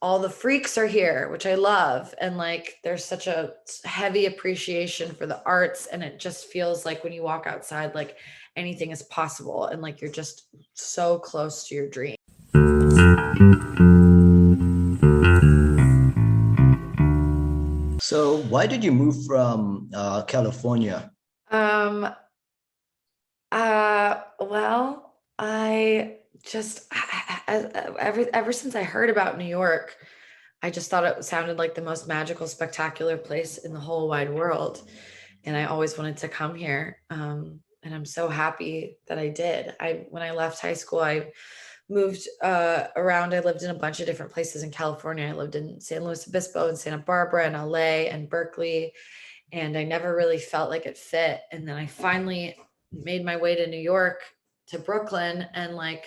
all the freaks are here, which I love. And like, there's such a heavy appreciation for the arts. And it just feels like when you walk outside, like anything is possible. And like, you're just so close to your dream. So why did you move from California? Um, well, I just ever since I heard about New York, I just thought it sounded like the most magical, spectacular place in the whole wide world, and I always wanted to come here. And I'm so happy that I did. When I left high school, I moved around. I lived in a bunch of different places in California. I lived in San Luis Obispo and Santa Barbara and LA and Berkeley, and I never really felt like it fit. And then I finally made my way to New York, to Brooklyn, and like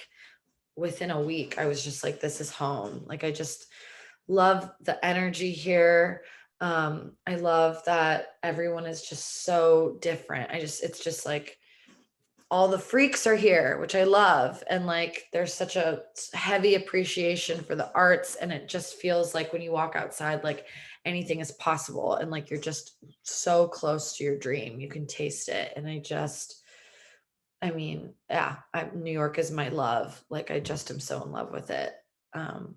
within a week I was just like, this is home. Like, I just love the energy here. I love that everyone is just so different. It's just like all the freaks are here, which I love. And like, there's such a heavy appreciation for the arts. And it just feels like when you walk outside, like anything is possible. And like, you're just so close to your dream. You can taste it. And I mean, yeah, New York is my love. Like, I just am so in love with it. Um,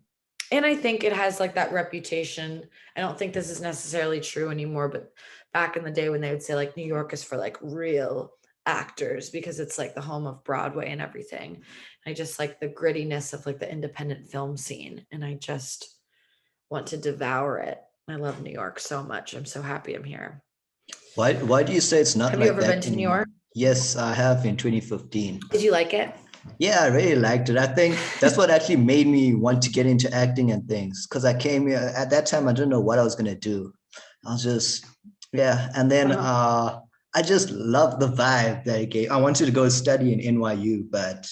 and I think it has like that reputation. I don't think this is necessarily true anymore, but back in the day when they would say like New York is for like real actors because it's like the home of Broadway and everything. I just like the grittiness of like the independent film scene, and I just want to devour it. I love New York so much. I'm so happy I'm here. Why do you say it's not Have you like ever been that to New anymore? York? Yes, I have in 2015. Did you like it? Yeah, I really liked it. I think that's what actually made me want to get into acting and things. Because I came here at that time, I didn't know what I was gonna do. I was just, yeah. And then Uh-huh. I just loved the vibe that it gave. I wanted to go study in NYU, but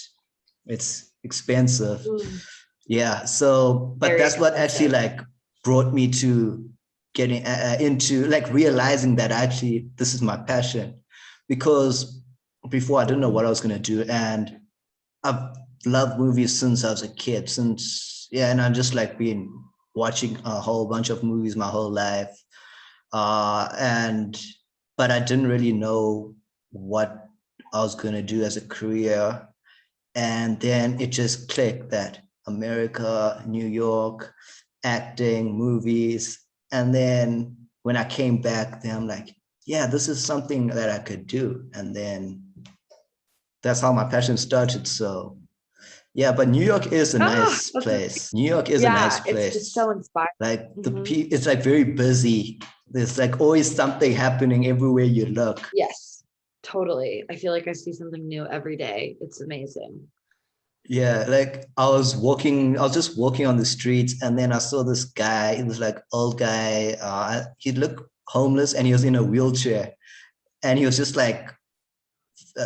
it's expensive. Mm, Yeah. So, but very that's what actually expensive. like brought me to getting into like realizing that actually this is my passion, because before I didn't know what I was gonna do, and I've loved movies since I was a kid. Since yeah, and I've just like been watching a whole bunch of movies my whole life, and but I didn't really know what I was gonna do as a career, and then it just clicked that America, New York, acting, movies. And then when I came back, then I'm like, yeah, this is something that I could do. And then that's how my passion started. So yeah, but New York is a Oh, nice that's place. New York is a nice yeah, it's just place. so inspiring. Like Mhm. it's like very busy. There's like always something happening everywhere you look. Yes, totally. I feel like I see something new every day. It's amazing. Yeah, like I was just walking on the streets, and then I saw this guy. He was like old guy. He looked homeless, and he was in a wheelchair, and he was just like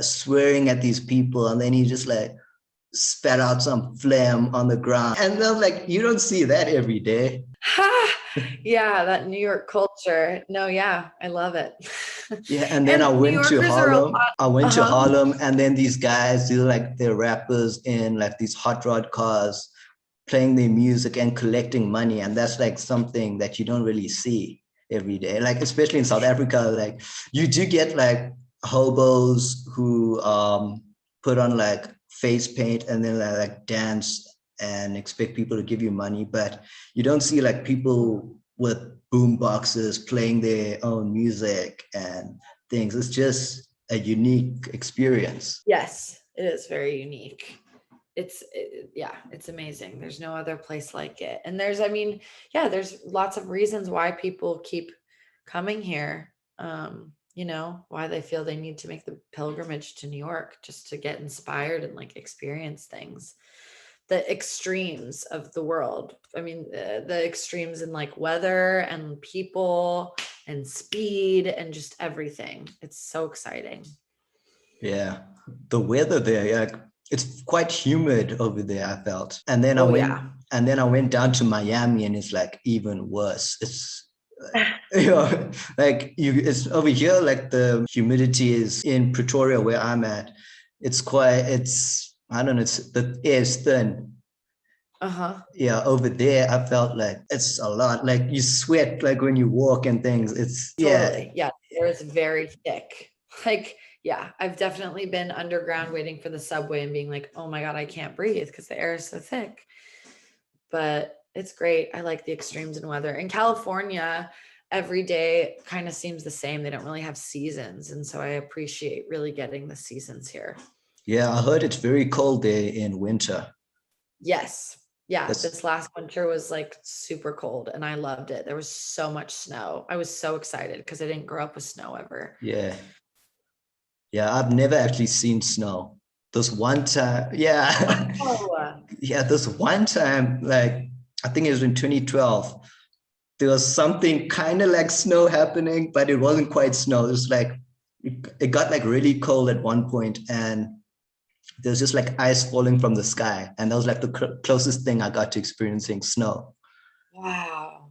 swearing at these people, and then he just like spat out some phlegm on the ground. And I was like, you don't see that every day. Ha! Yeah, that New York culture. No, yeah, I love it. Yeah, and then I And New went to Yorkers are a Harlem. lot. I went to Uh-huh. Harlem, and then these guys, they're like they're rappers in like these hot rod cars, playing their music and collecting money, and that's like something that you don't really see every day. Like especially in South Africa, like you do get like hobos who put on like face paint and then like dance and expect people to give you money, but you don't see like people with boom boxes playing their own music and things. It's just a unique experience. Yes, it is very unique. Yeah, it's amazing. There's no other place like it. And I mean, yeah, there's lots of reasons why people keep coming here. Why they feel they need to make the pilgrimage to New York just to get inspired and like experience things. The extremes of the world. I mean, the extremes in like weather and people and speed and just everything. It's so exciting. Yeah, the weather there, yeah, it's quite humid over there, I felt. Oh yeah. And then I went down to Miami, and it's like even worse. It's you know, like it's over here, like the humidity is in Pretoria where I'm at. It's I don't know, it's the air is thin. Uh-huh. Yeah, over there, I felt like it's a lot. Like you sweat like when you walk and things. It's yeah, Totally. Yeah. The air is very thick. Like, yeah, I've definitely been underground waiting for the subway and being like, oh my God, I can't breathe because the air is so thick. But it's great. I like the extremes in weather. In California, every day kind of seems the same. They don't really have seasons. And so I appreciate really getting the seasons here. yeah. I heard it's very cold there in winter. Yes. Yeah. That's This last winter was like super cold and I loved it. There was so much snow. I was so excited because I didn't grow up with snow ever. yeah, yeah. I've never actually seen snow. This one time, yeah, Oh, yeah. This one time, like I think it was in 2012. There was something kind of like snow happening, but it wasn't quite snow. It was like it got like really cold at one point, and there was just like ice falling from the sky, and that was like the closest thing I got to experiencing snow. wow.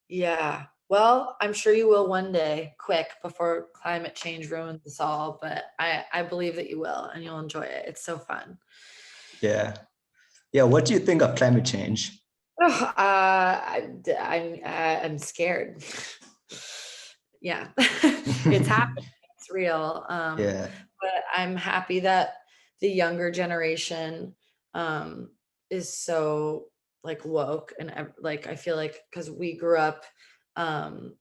Yeah. Well, I'm sure you will one day, quick, before climate change ruins us all. But I believe that you will, and you'll enjoy it. It's so fun. Yeah, yeah. What do you think of climate change? Ugh, I'm scared. Yeah, it's happening. It's real. Yeah, But I'm happy that the younger generation is so like woke and like I feel like because we grew up um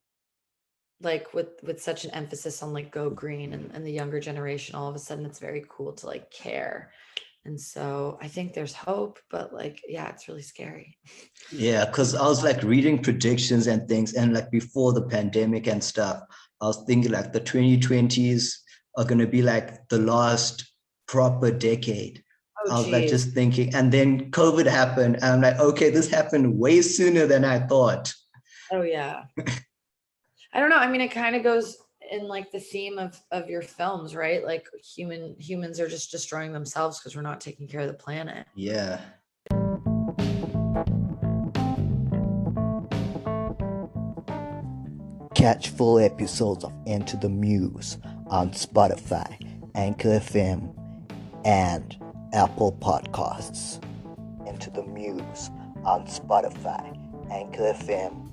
like with such an emphasis on like go green and the younger generation, all of a sudden it's very cool to like care. And so I think there's hope, but like, yeah, it's really scary. yeah. Because I was like reading predictions and things, and like before the pandemic and stuff, I was thinking like the 2020s are gonna be like the last proper decade. Oh, I was like geez. just thinking, and then COVID happened, and I'm like, okay, this happened way sooner than I thought. Oh, yeah. I don't know. I mean, it kind of goes in like the theme of your films, right? Like humans are just destroying themselves because we're not taking care of the planet. Yeah. Catch full episodes of Enter the Muse on Spotify, Anchor FM, and Apple Podcasts. Enter the Muse on Spotify, Anchor FM.